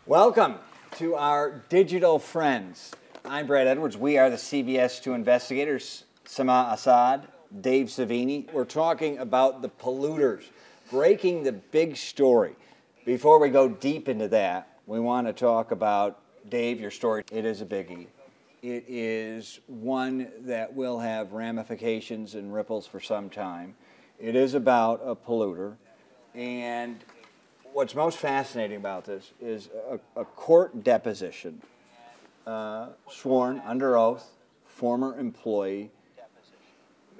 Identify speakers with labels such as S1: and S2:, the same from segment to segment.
S1: Welcome to our digital friends. I'm Brad Edwards. We are the CBS 2 investigators, Sama Assad, Dave Savini. We're talking about the polluters, breaking the big story. Before we go deep into that, we want to talk about, Dave, your story. It is a biggie. It is one that will have ramifications and ripples for some time. It is about a polluter, and what's most fascinating about this is a court deposition, sworn under oath, former employee.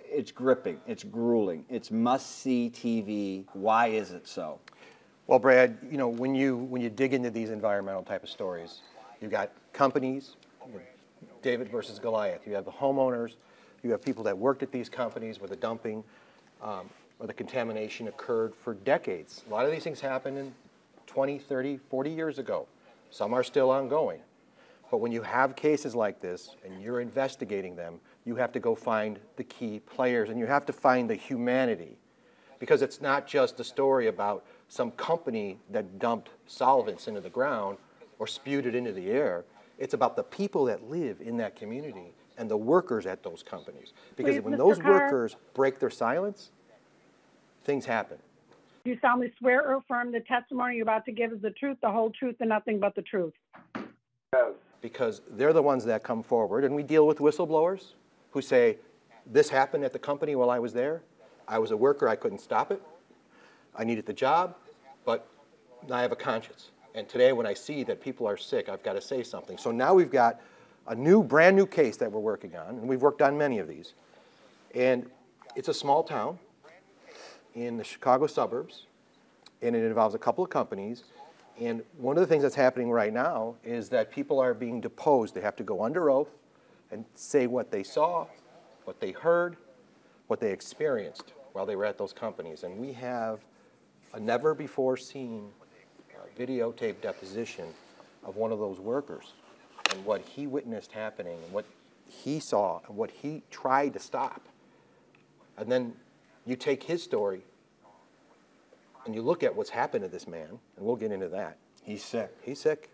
S1: It's gripping, it's grueling, it's must-see TV. Why is it so?
S2: Well, Brad, you know, when you dig into these environmental type of stories, you've got companies, David versus Goliath. You have the homeowners, you have people that worked at these companies where the dumping or the contamination occurred for decades. A lot of these things happened in 20, 30, 40 years ago. Some are still ongoing. But when you have cases like this and you're investigating them, you have to go find the key players and you have to find the humanity. Because it's not just a story about some company that dumped solvents into the ground or spewed it into the air. It's about the people that live in that community and the workers at those companies. Because when those workers break their silence, things happen.
S3: Do you solemnly swear or affirm the testimony you're about to give is the truth, the whole truth, and nothing but the truth?
S2: Yes. Because they're the ones that come forward, and we deal with whistleblowers who say, this happened at the company while I was there. I was a worker, I couldn't stop it. I needed the job, but now I have a conscience. And today when I see that people are sick, I've got to say something. So now we've got a brand new case that we're working on, and we've worked on many of these. And it's a small town in the Chicago suburbs, and it involves a couple of companies. And one of the things that's happening right now is that people are being deposed. They have to go under oath and say what they saw, what they heard, what they experienced while they were at those companies. And we have a never-before-seen videotape deposition of one of those workers and what he witnessed happening and what he saw and what he tried to stop. And then you take his story and you look at what's happened to this man, and we'll get into that.
S1: He's sick.
S2: He's sick.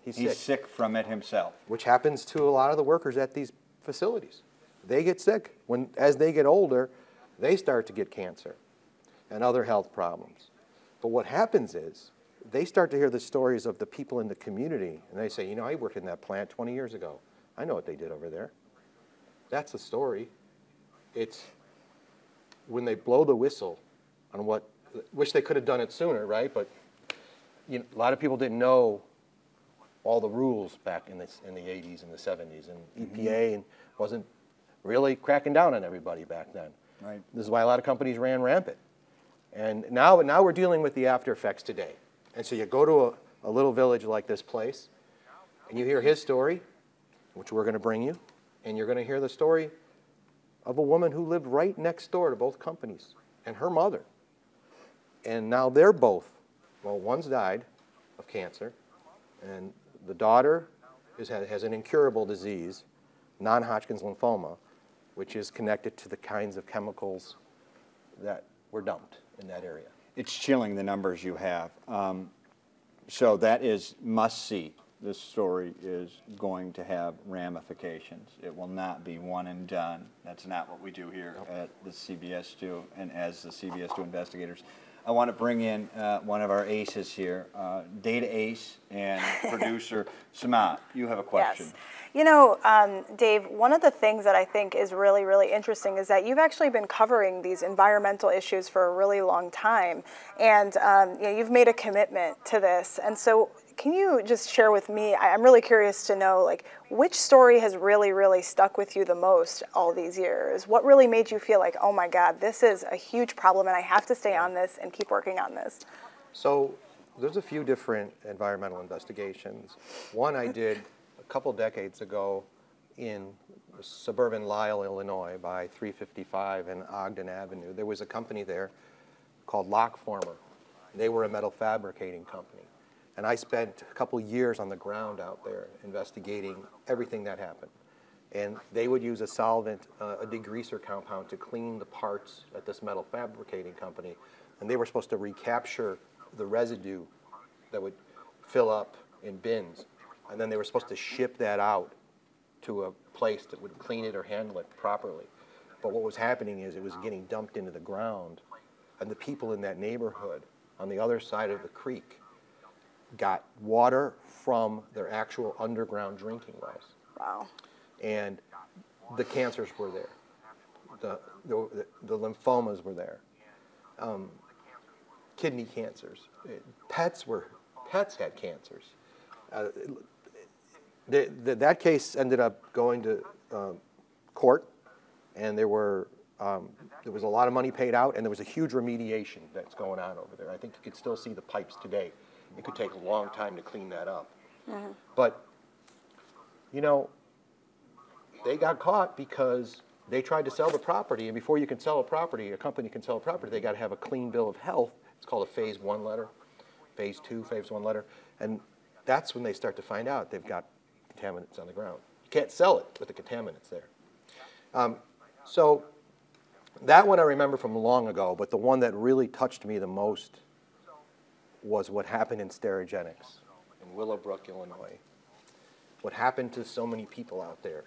S1: He's sick from it himself.
S2: Which happens to a lot of the workers at these facilities. They get sick. As they get older, they start to get cancer and other health problems. But what happens is they start to hear the stories of the people in the community, and they say, you know, I worked in that plant 20 years ago. I know what they did over there. That's the story. It's when they blow the whistle on what, wish they could have done it sooner, right? But you know, a lot of people didn't know all the rules back in the 80s and the 70s, and EPA wasn't really cracking down on everybody back then.
S1: Right.
S2: This is why a lot of companies ran rampant. And now we're dealing with the after effects today. And so you go to a little village like this place, and you hear his story, which we're going to bring you, and you're going to hear the story of a woman who lived right next door to both companies, and her mother. And now they're both, well, one's died of cancer, and the daughter has an incurable disease, non-Hodgkin's lymphoma, which is connected to the kinds of chemicals that were dumped in that area.
S1: It's chilling, the numbers you have. So that is must-see. This story is going to have ramifications. It will not be one and done. That's not what we do here at the CBS 2 and as the CBS 2 investigators. I want to bring in one of our aces here, data ace and producer Sama. You have a question.
S4: Yes. You know, Dave, one of the things that I think is really, really interesting is that you've actually been covering these environmental issues for a really long time, and you know, you've made a commitment to this. And so can you just share with me, I'm really curious to know, like, which story has really, really stuck with you the most all these years? What really made you feel like, oh my God, this is a huge problem and I have to stay on this and keep working on this?
S2: So there's a few different environmental investigations. One I did a couple decades ago in suburban Lisle, Illinois by 355 and Ogden Avenue. There was a company there called Lockformer. They were a metal fabricating company. And I spent a couple years on the ground out there investigating everything that happened. And they would use a solvent, a degreaser compound, to clean the parts at this metal fabricating company. And they were supposed to recapture the residue that would fill up in bins, and then they were supposed to ship that out to a place that would clean it or handle it properly. But what was happening is it was getting dumped into the ground, and the people in that neighborhood on the other side of the creek got water from their actual underground drinking wells.
S4: Wow.
S2: And the cancers were there. The lymphomas were there. Kidney cancers. Pets had cancers. That case ended up going to court, and there was a lot of money paid out, and there was a huge remediation that's going on over there. I think you could still see the pipes today. It could take a long time to clean that up. Mm-hmm. But, you know, they got caught because they tried to sell the property, and before you can sell a property, a company can sell a property, they got to have a clean bill of health. It's called a phase 1 letter, phase 2, phase 1 letter, and that's when they start to find out they've got contaminants on the ground. You can't sell it with the contaminants there. So that one I remember from long ago, but the one that really touched me the most was what happened in Sterigenics in Willowbrook, Illinois. What happened to so many people out there.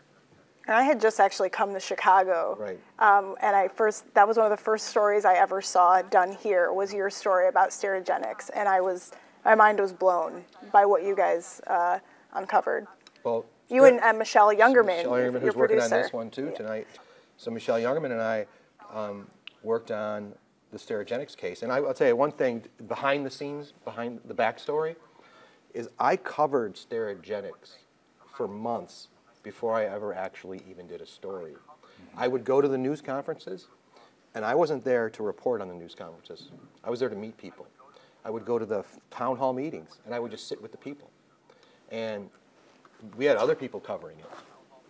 S4: And I had just actually come to Chicago.
S2: Right.
S4: And that was one of the first stories I ever saw done here, was your story about Sterigenics. And my mind was blown by what you guys uncovered.
S2: Well,
S4: you and Michelle Youngerman,
S2: Michelle Youngerman,
S4: your
S2: who's working
S4: producer.
S2: on this one too tonight. So Michelle Youngerman and I worked on the Sterigenics case. And I'll tell you one thing, behind the scenes, behind the backstory, is I covered Sterigenics for months before I ever actually even did a story. I would go to the news conferences, and I wasn't there to report on the news conferences. I was there to meet people. I would go to the town hall meetings, and I would just sit with the people. And we had other people covering it,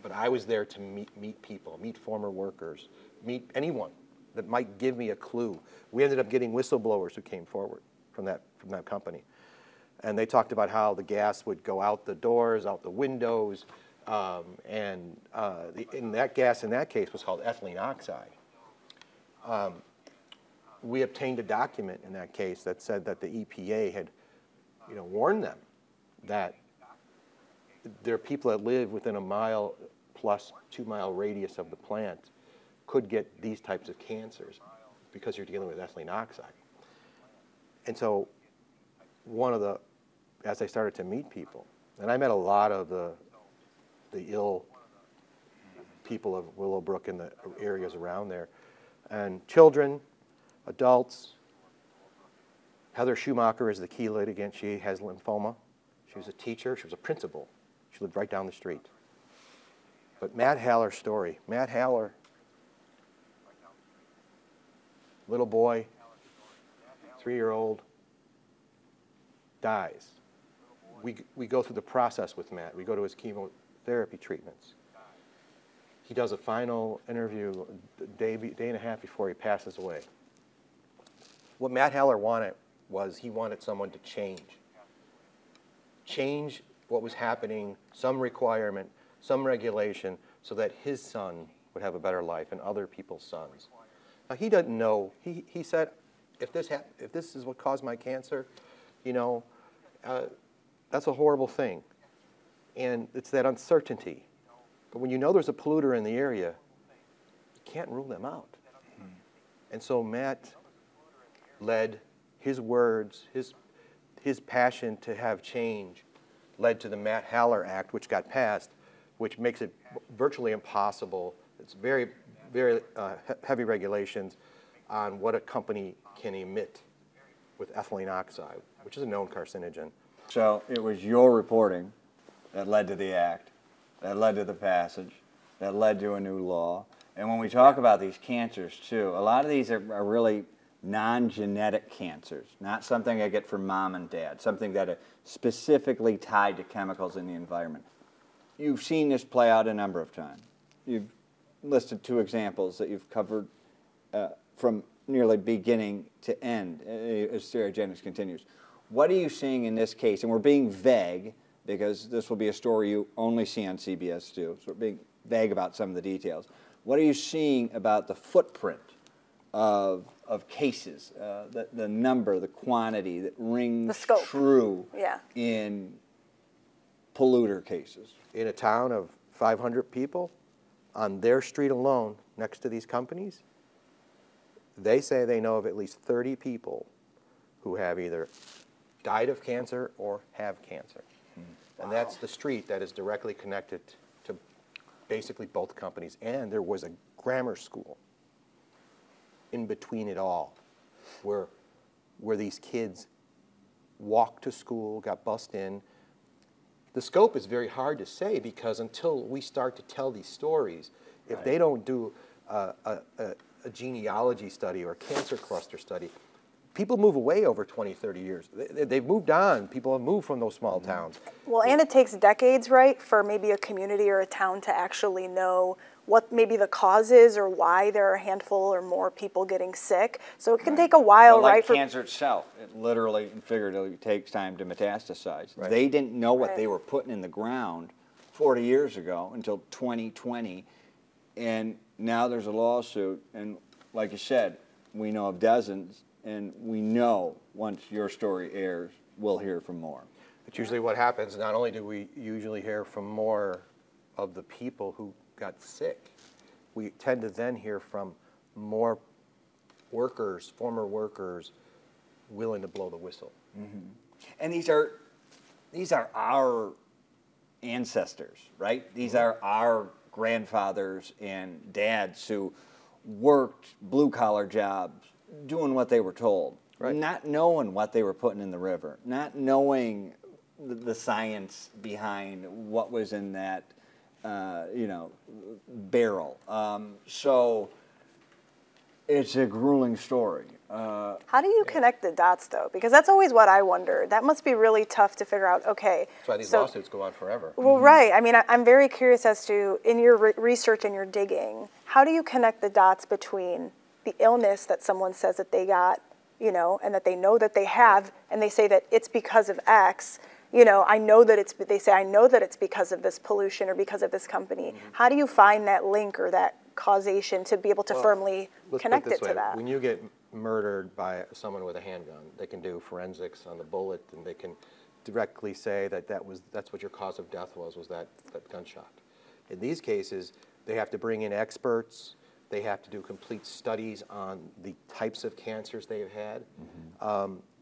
S2: but I was there to meet people, meet former workers, meet anyone that might give me a clue. We ended up getting whistleblowers who came forward from that company. And they talked about how the gas would go out the doors, out the windows, and that gas in that case was called ethylene oxide. We obtained a document in that case that said that the EPA had, warned them that there are people that live within a mile plus 2 mile radius of the plant could get these types of cancers because you're dealing with ethylene oxide. And so as I started to meet people, and I met a lot of the ill people of Willowbrook and the areas around there, and children, adults. Heather Schumacher is the key litigant. She has lymphoma. She was a teacher. She was a principal. She lived right down the street. But Matt Haller's story. Matt Haller, little boy, 3-year-old, dies. We go through the process with Matt. We go to his chemotherapy treatments. He does a final interview a day and a half before he passes away. What Matt Haller wanted was he wanted someone to change what was happening, some requirement, some regulation, so that his son would have a better life and other people's sons. Now, he doesn't know. He said, if this is what caused my cancer, that's a horrible thing. And it's that uncertainty. But when you know there's a polluter in the area, you can't rule them out. Mm-hmm. And so Matt led his words, his passion to have change, led to the Matt Haller Act, which got passed, which makes it virtually impossible. It's very, very heavy regulations on what a company can emit with ethylene oxide, which is a known carcinogen.
S1: So it was your reporting that led to the act, that led to the passage, that led to a new law. And when we talk about these cancers, too, a lot of these are really non-genetic cancers, not something I get from mom and dad, something that are specifically tied to chemicals in the environment. You've seen this play out a number of times. You've listed 2 examples that you've covered from nearly beginning to end as Sterigenics continues. What are you seeing in this case? And we're being vague because this will be a story you only see on CBS too, so we're being vague about some of the details. What are you seeing about the footprint of cases, the number, the quantity that rings true in polluter cases.
S2: In a town of 500 people, on their street alone, next to these companies, they say they know of at least 30 people who have either died of cancer or have cancer. And that's the street that is directly connected to basically both companies. And there was a grammar school in between it all where these kids walked to school, got bussed in. The scope is very hard to say because until we start to tell these stories, if they don't do a genealogy study or a cancer cluster study, people move away over 20, 30 years. They've moved on. People have moved from those small towns.
S4: Well, and it takes decades, right, for maybe a community or a town to actually know what maybe the cause is or why there are a handful or more people getting sick. So it can take a while,
S1: well,
S4: right?
S1: Like cancer itself, it literally and figuratively takes time to metastasize.
S2: Right.
S1: They didn't know what they were putting in the ground 40 years ago until 2020, and now there's a lawsuit, and like you said, we know of dozens, and we know once your story airs, we'll hear from more.
S2: It's usually what happens. Not only do we usually hear from more of the people who got sick, we tend to then hear from more workers, former workers, willing to blow the whistle.
S1: Mm-hmm. And these are our ancestors, right? These are our grandfathers and dads who worked blue-collar jobs, doing what they were told, not knowing what they were putting in the river, not knowing the science behind what was in that, barrel. So it's a grueling story.
S4: How do you connect the dots, though? Because that's always what I wonder. That must be really tough to figure out, okay.
S2: That's why these lawsuits go on forever.
S4: Well, right. I mean, I'm very curious as to, in your research and your digging, how do you connect the dots between the illness that someone says that they got, and that they know that they have, and they say that it's because of X, I know that I know that it's because of this pollution or because of this company. Mm-hmm. How do you find that link or that causation to be able to firmly connect it to that?
S2: When you get murdered by someone with a handgun, they can do forensics on the bullet, and they can directly say that that's what your cause of death was that gunshot. In these cases, they have to bring in experts. They have to do complete studies on the types of cancers they have had,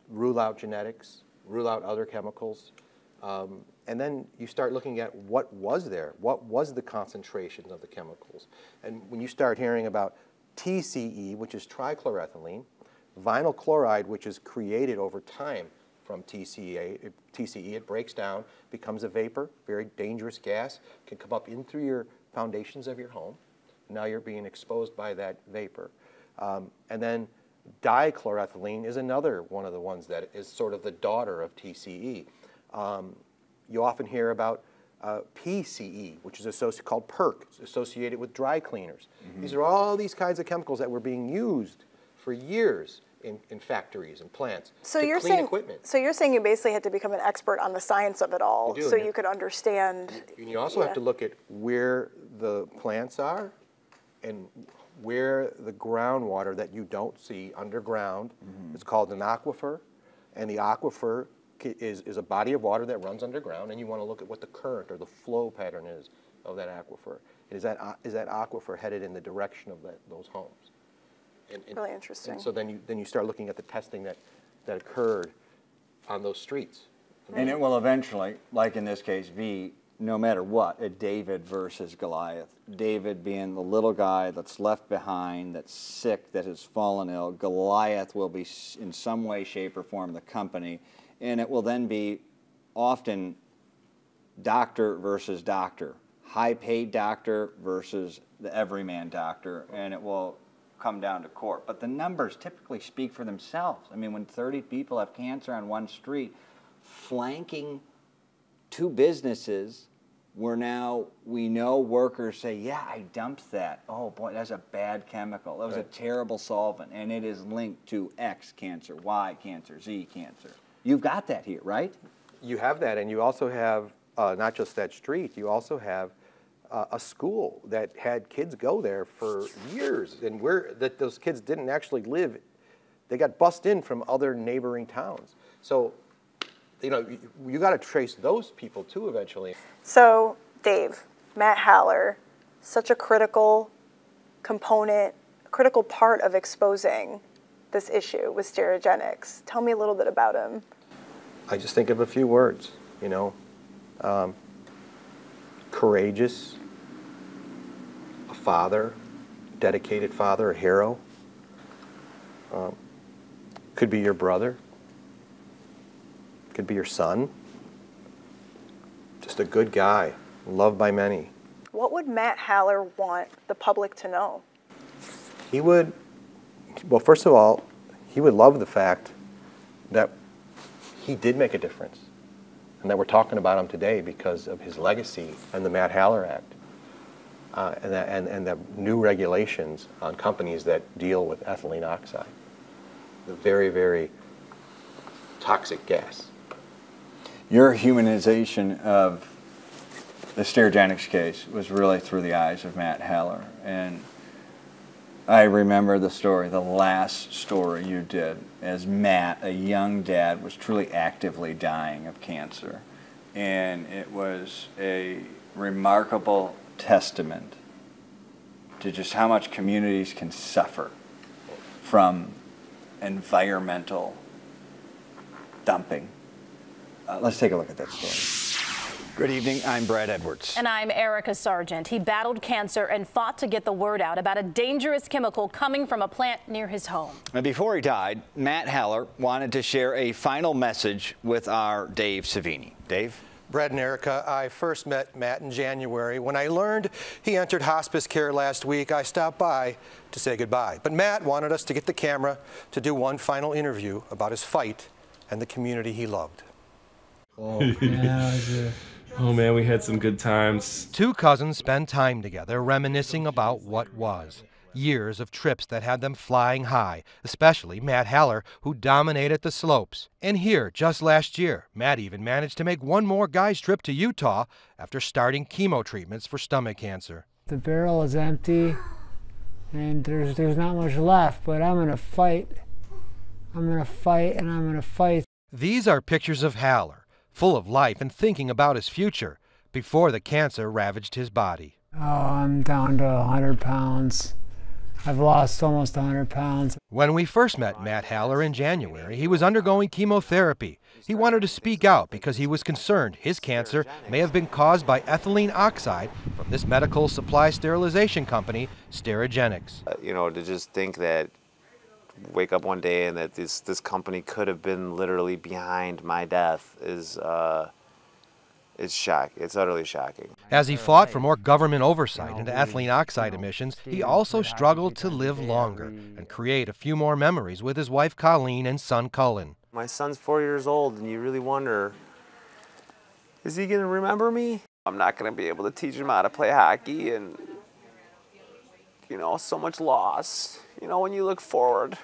S2: rule out genetics, rule out other chemicals, and then you start looking at what was there, what was the concentrations of the chemicals. And when you start hearing about TCE, which is trichloroethylene, vinyl chloride, which is created over time from TCE, it breaks down, becomes a vapor, very dangerous gas, can come up in through your foundations of your home. Now you're being exposed by that vapor. And then dichloroethylene is another one of the ones that is sort of the daughter of TCE. You often hear about PCE, which is called PERC, associated with dry cleaners. Mm-hmm. These are all these kinds of chemicals that were being used for years in factories and plants to clean equipment.
S4: So you're saying you basically had to become an expert on the science of it all so you could understand.
S2: And you also have to look at where the plants are and where the groundwater that you don't see underground. It's called an aquifer, and the aquifer is a body of water that runs underground, and you want to look at what the current or the flow pattern is of that aquifer. And is that aquifer headed in the direction of those homes?
S4: Really interesting.
S2: And so then you start looking at the testing that occurred on those streets.
S1: And it will eventually, like in this case, be, no matter what, a David versus Goliath. David being the little guy that's left behind, that's sick, that has fallen ill. Goliath will be in some way, shape, or form the company. And it will then be often doctor versus doctor, high-paid doctor versus the everyman doctor, and it will come down to court. But the numbers typically speak for themselves. I mean, when 30 people have cancer on one street, flanking two businesses where now we know workers say, yeah, I dumped that. Oh, boy, that's a bad chemical. That was a terrible solvent, and it is linked to X cancer, Y cancer, Z cancer. You've got that here, right?
S2: You have that, and you also have not just that street, you also have a school that had kids go there for years, and those kids didn't actually live. They got bussed in from other neighboring towns. So you got to trace those people too eventually.
S4: So, Dave, Matt Haller, such a critical component, a critical part of exposing this issue with Sterigenics. Tell me a little bit about him.
S2: I just think of a few words, courageous, a father, dedicated father, a hero. Could be your brother, could be your son. Just a good guy, loved by many.
S4: What would Matt Haller want the public to know?
S2: He would, well, first of all, he would love the fact that he did make a difference and that we're talking about him today because of his legacy and the Matt Haller Act and the new regulations on companies that deal with ethylene oxide, the very, very toxic gas.
S1: Your humanization of the Sterigenics case was really through the eyes of Matt Haller. And I remember the story, the last story you did, as Matt, a young dad, was truly actively dying of cancer. And it was a remarkable testament to just how much communities can suffer from environmental dumping. Let's take a look at that story. Good evening, I'm Brad Edwards.
S5: And I'm Erica Sargent. He battled cancer and fought to get the word out about a dangerous chemical coming from a plant near his home.
S1: And before he died, Matt Haller wanted to share a final message with our Dave Savini. Dave?
S2: Brad and Erica, I first met Matt in January. When I learned he entered hospice care last week, I stopped by to say goodbye. But Matt wanted us to get the camera to do one final interview about his fight and the community he loved.
S6: Oh, yeah, oh man, we had some good times.
S2: Two cousins spend time together reminiscing about what was. Years of trips that had them flying high, especially Matt Haller, who dominated the slopes. And here, just last year, Matt even managed to make one more guy's trip to Utah after starting chemo treatments for stomach cancer.
S7: The barrel is empty, and there's not much left, but I'm going to fight. I'm going to fight, and I'm going to fight.
S2: These are pictures of Haller, full of life and thinking about his future, before the cancer ravaged his body.
S7: Oh, I'm down to 100 pounds. I've lost almost 100 pounds.
S2: When we first met Matt Haller in January, he was undergoing chemotherapy. He wanted to speak out because he was concerned his cancer may have been caused by ethylene oxide from this medical supply sterilization company, Sterigenics.
S8: To just think that, wake up one day and that this company could have been literally behind my death is it's utterly shocking.
S2: As he fought for more government oversight into ethylene oxide emissions, he also struggled to live longer and create a few more memories with his wife Colleen and son Cullen.
S8: My son's 4 years old, and you really wonder, is he going to remember me? I'm not going to be able to teach him how to play hockey, and so much loss. When you look forward,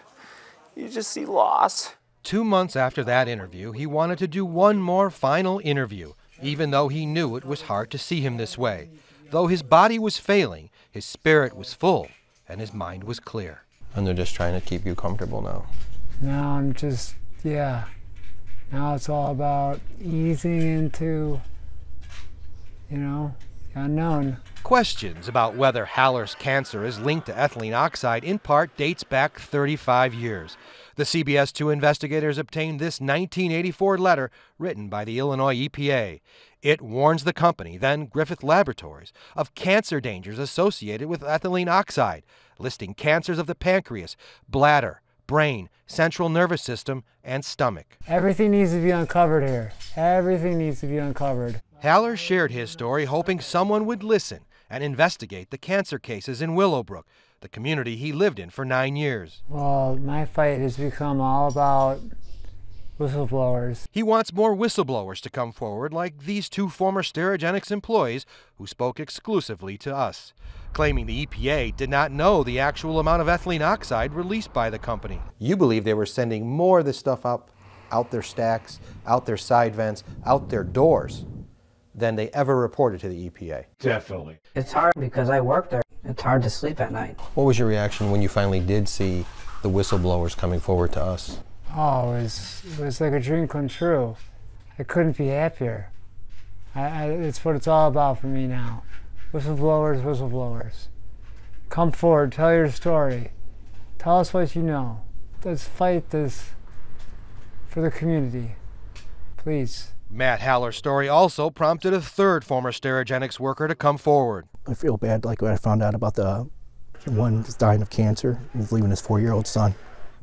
S8: you just see loss.
S2: 2 months after that interview, he wanted to do one more final interview, even though he knew it was hard to see him this way. Though his body was failing, his spirit was full, and his mind was clear. And they're just trying to keep you comfortable now.
S7: Now I'm just, now it's all about easing into, the unknown.
S2: Questions about whether Haller's cancer is linked to ethylene oxide in part dates back 35 years. The CBS 2 investigators obtained this 1984 letter written by the Illinois EPA. It warns the company, then Griffith Laboratories, of cancer dangers associated with ethylene oxide, listing cancers of the pancreas, bladder, brain, central nervous system, and stomach.
S7: Everything needs to be uncovered here. Everything needs to be uncovered.
S2: Haller shared his story hoping someone would listen and investigate the cancer cases in Willowbrook, the community he lived in for 9 years.
S7: Well, my fight has become all about whistleblowers.
S2: He wants more whistleblowers to come forward, like these two former Sterigenics employees who spoke exclusively to us, claiming the EPA did not know the actual amount of ethylene oxide released by the company. You believe they were sending more of this stuff out their stacks, out their side vents, out their doors than they ever reported to the EPA.
S6: Definitely.
S9: It's hard because I work there. It's hard to sleep at night.
S2: What was your reaction when you finally did see the whistleblowers coming forward to us?
S7: Oh, it was like a dream come true. I couldn't be happier. It's what it's all about for me now. Whistleblowers, whistleblowers. Come forward, tell your story. Tell us what you know. Let's fight this for the community, please.
S2: Matt Haller's story also prompted a third former Sterigenics worker to come forward.
S10: I feel bad, like when I found out about the one that's dying of cancer. He's leaving his 4-year-old son.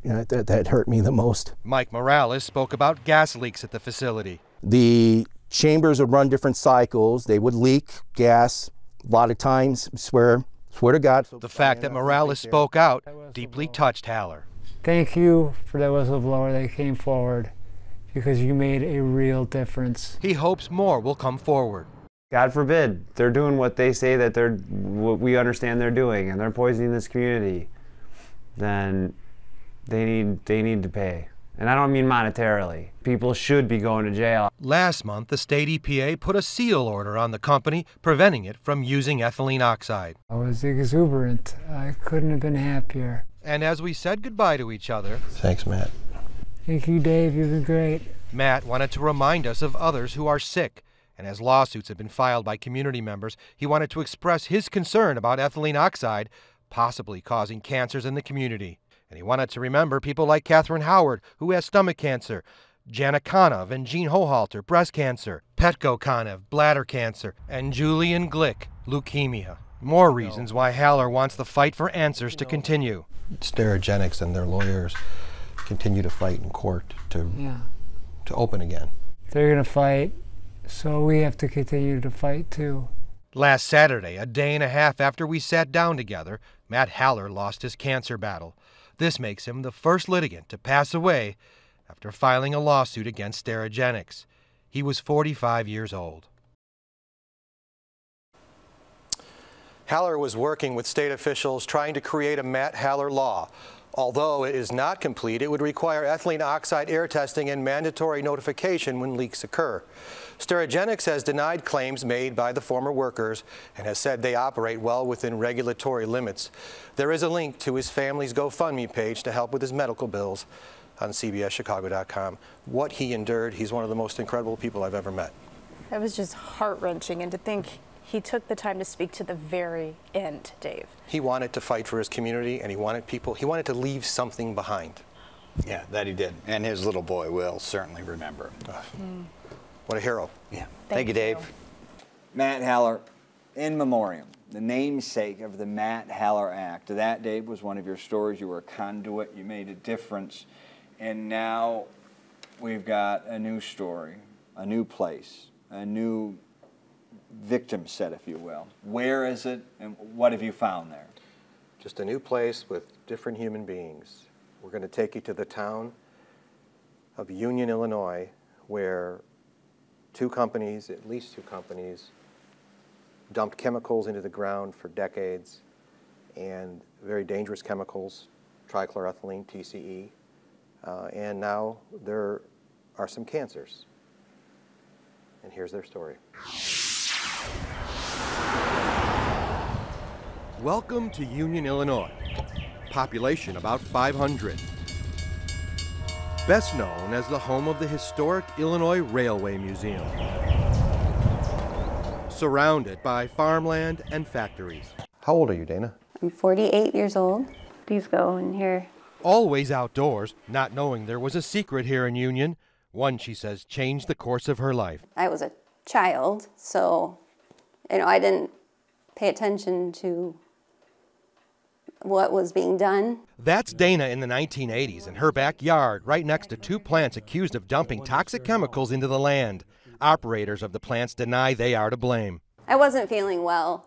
S10: You know, that hurt me the most.
S2: Mike Morales spoke about gas leaks at the facility.
S10: The chambers would run different cycles. They would leak gas a lot of times, swear to God.
S2: The fact that Morales spoke out deeply touched Haller.
S7: Thank you for that whistleblower that came forward, because you made a real difference.
S2: He hopes more will come forward.
S8: God forbid, they're doing what they say that what we understand they're doing, and they're poisoning this community, then they need to pay. And I don't mean monetarily. People should be going to jail.
S2: Last month, the state EPA put a seal order on the company, preventing it from using ethylene oxide.
S7: I was exuberant. I couldn't have been happier.
S2: And as we said goodbye to each other...
S10: Thanks, Matt.
S7: Thank you, Dave. You've been great.
S2: Matt wanted to remind us of others who are sick. And as lawsuits have been filed by community members, he wanted to express his concern about ethylene oxide possibly causing cancers in the community. And he wanted to remember people like Catherine Howard, who has stomach cancer, Jana Kanev and Jean Hohalter, breast cancer, Petko Kanev, bladder cancer, and Julian Glick, leukemia. More reasons why Haller wants the fight for answers to continue. Sterigenics and their lawyers continue to fight in court to open again.
S7: They're going to fight, so we have to continue to fight too.
S2: Last Saturday, a day and a half after we sat down together, Matt Haller lost his cancer battle. This makes him the first litigant to pass away after filing a lawsuit against Sterigenics. He was 45 years old. Haller was working with state officials trying to create a Matt Haller law. Although it is not complete, it would require ethylene oxide air testing and mandatory notification when leaks occur. Sterigenics has denied claims made by the former workers and has said they operate well within regulatory limits. There is a link to his family's GoFundMe page to help with his medical bills on CBSChicago.com. What he endured, he's one of the most incredible people I've ever met.
S5: It was just heart-wrenching, and to think he took the time to speak to the very end, Dave.
S2: He wanted to fight for his community, and he wanted to leave something behind.
S1: Yeah, that he did. And his little boy will certainly remember him.
S2: What a hero.
S1: Yeah. Thank you, Dave. Matt Haller, in memoriam, the namesake of the Matt Haller Act. That, Dave, was one of your stories. You were a conduit. You made a difference. And now we've got a new story, a new place, a new victim set, if you will. Where is it, and what have you found there?
S2: Just a new place with different human beings. We're going to take you to the town of Union, Illinois, where at least two companies, dumped chemicals into the ground for decades, and very dangerous chemicals, trichloroethylene, TCE, and now there are some cancers. And here's their story. Welcome to Union, Illinois. Population about 500. Best known as the home of the historic Illinois Railway Museum. Surrounded by farmland and factories. How old are you, Dana?
S11: I'm 48 years old. Please go in here.
S2: Always outdoors, not knowing there was a secret here in Union. One, she says, changed the course of her life.
S11: I was a child, so I didn't pay attention to what was being done.
S2: That's Dana in the 1980s in her backyard, right next to two plants accused of dumping toxic chemicals into the land. Operators of the plants deny they are to blame.
S11: I wasn't feeling well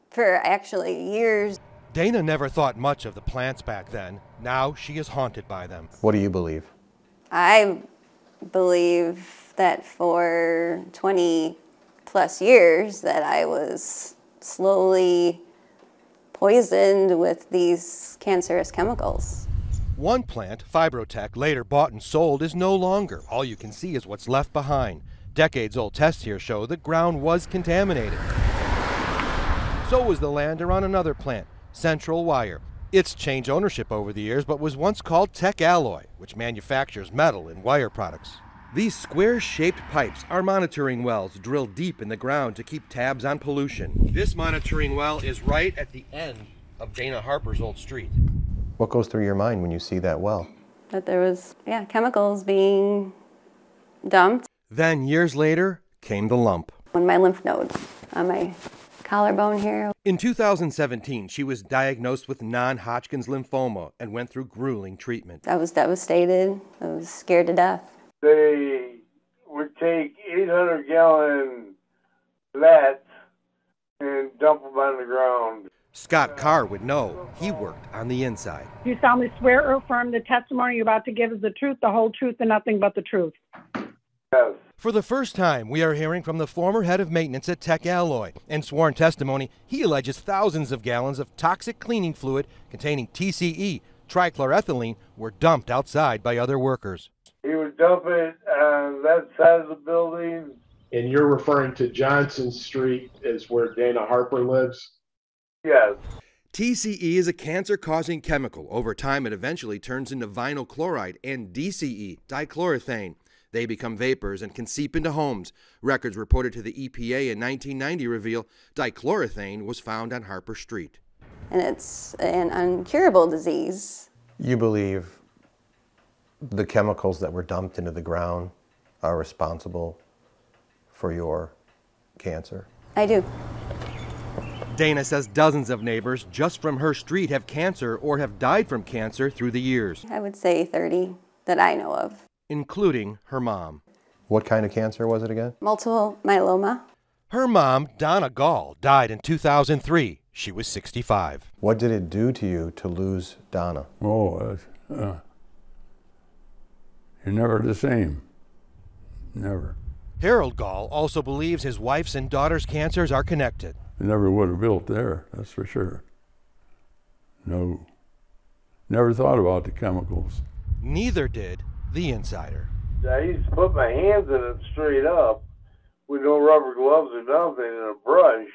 S11: for actually years.
S2: Dana never thought much of the plants back then. Now she is haunted by them. What do you believe?
S11: I believe that for 20 plus years that I was slowly poisoned with these cancerous chemicals.
S2: One plant, Fibrotech, later bought and sold, is no longer. All you can see is what's left behind. Decades-old tests here show the ground was contaminated. So was the land around another plant, Central Wire. It's changed ownership over the years, but was once called Tech Alloy, which manufactures metal and wire products. These square-shaped pipes are monitoring wells drilled deep in the ground to keep tabs on pollution. This monitoring well is right at the end of Dana Harper's old street.
S12: What goes through your mind when you see that well?
S11: That there was, chemicals being dumped.
S2: Then, years later, came the lump.
S11: On my lymph nodes, on my collarbone here.
S2: In 2017, she was diagnosed with non-Hodgkin's lymphoma and went through grueling treatment.
S11: I was devastated. I was scared to death.
S13: They would take 800-gallon vats and dump them on the ground.
S2: Scott Carr would know. He worked on the inside.
S3: You solemnly swear or affirm the testimony you're about to give is the truth, the whole truth, and nothing but the truth.
S13: Yes.
S2: For the first time, we are hearing from the former head of maintenance at Tech Alloy. In sworn testimony, he alleges thousands of gallons of toxic cleaning fluid containing TCE, trichloroethylene, were dumped outside by other workers.
S13: He would dump it on that side of the building.
S14: And you're referring to Johnson Street as where Dana Harper lives?
S13: Yes.
S2: TCE is a cancer-causing chemical. Over time, it eventually turns into vinyl chloride, and DCE, dichloroethane. They become vapors and can seep into homes. Records reported to the EPA in 1990 reveal dichloroethane was found on Harper Street.
S11: And it's an incurable disease.
S12: You believe the chemicals that were dumped into the ground are responsible for your cancer?
S11: I do.
S2: Dana says dozens of neighbors just from her street have cancer or have died from cancer through the years.
S11: I would say 30 that I know of.
S2: Including her mom.
S12: What kind of cancer was it again?
S11: Multiple myeloma.
S2: Her mom, Donna Gall, died in 2003. She was 65.
S12: What did it do to you to lose Donna?
S15: Oh, you're never the same. Never.
S2: Harold Gall also believes his wife's and daughter's cancers are connected.
S15: I never would have built there, that's for sure. No. Never thought about the chemicals.
S2: Neither did the insider.
S13: I used to put my hands in it straight up with no rubber gloves or nothing and a brush,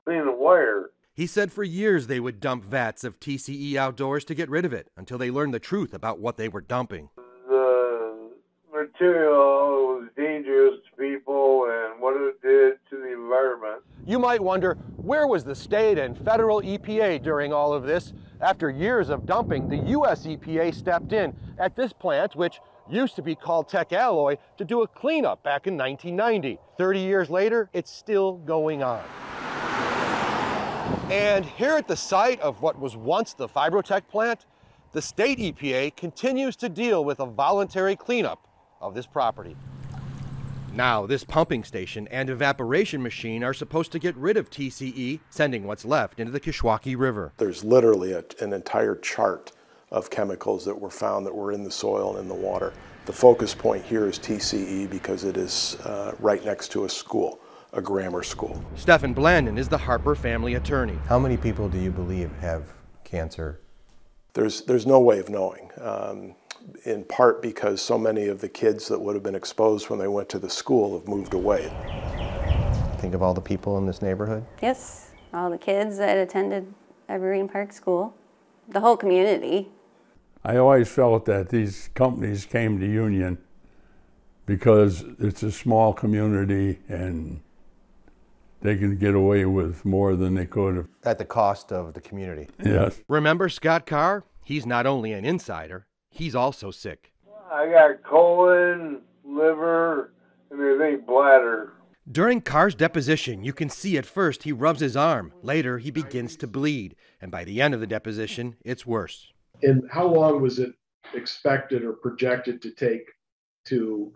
S13: clean the wire.
S2: He said for years they would dump vats of TCE outdoors to get rid of it until they learned the truth about what they were dumping.
S13: The material was dangerous to people and what it did to the environment.
S2: You might wonder, where was the state and federal EPA during all of this? After years of dumping, the U.S. EPA stepped in at this plant, which used to be called Tech Alloy, to do a cleanup back in 1990. 30 years later, it's still going on. And here at the site of what was once the Fibrotech plant, the state EPA continues to deal with a voluntary cleanup of this property. Now, this pumping station and evaporation machine are supposed to get rid of TCE, sending what's left into the Kishwaukee River.
S16: There's literally an entire chart of chemicals that were found that were in the soil and in the water. The focus point here is TCE because it is right next to a school, a grammar school.
S2: Stephen Blandon is the Harper family attorney.
S12: How many people do you believe have cancer?
S16: There's no way of knowing. In part because so many of the kids that would have been exposed when they went to the school have moved away.
S12: Think of all the people in this neighborhood?
S11: Yes, all the kids that attended Evergreen Park School, the whole community.
S15: I always felt that these companies came to Union because it's a small community and they can get away with more than they could have.
S12: At the cost of the community.
S15: Yes.
S2: Remember Scott Carr? He's not only an insider, he's also sick.
S13: I got colon, liver, and I think bladder.
S2: During Carr's deposition, you can see at first he rubs his arm. Later, he begins to bleed. And by the end of the deposition, it's worse.
S14: And how long was it expected or projected to take to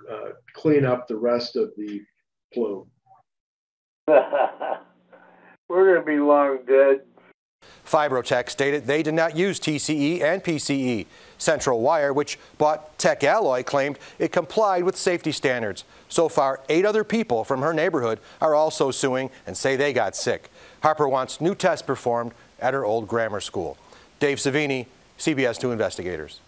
S14: clean up the rest of the plume?
S13: We're going to be long dead.
S2: Fibrotech stated they did not use TCE and PCE. Central Wire, which bought Tech Alloy, claimed it complied with safety standards. So far, 8 other people from her neighborhood are also suing and say they got sick. Harper wants new tests performed at her old grammar school. Dave Savini, CBS 2 Investigators.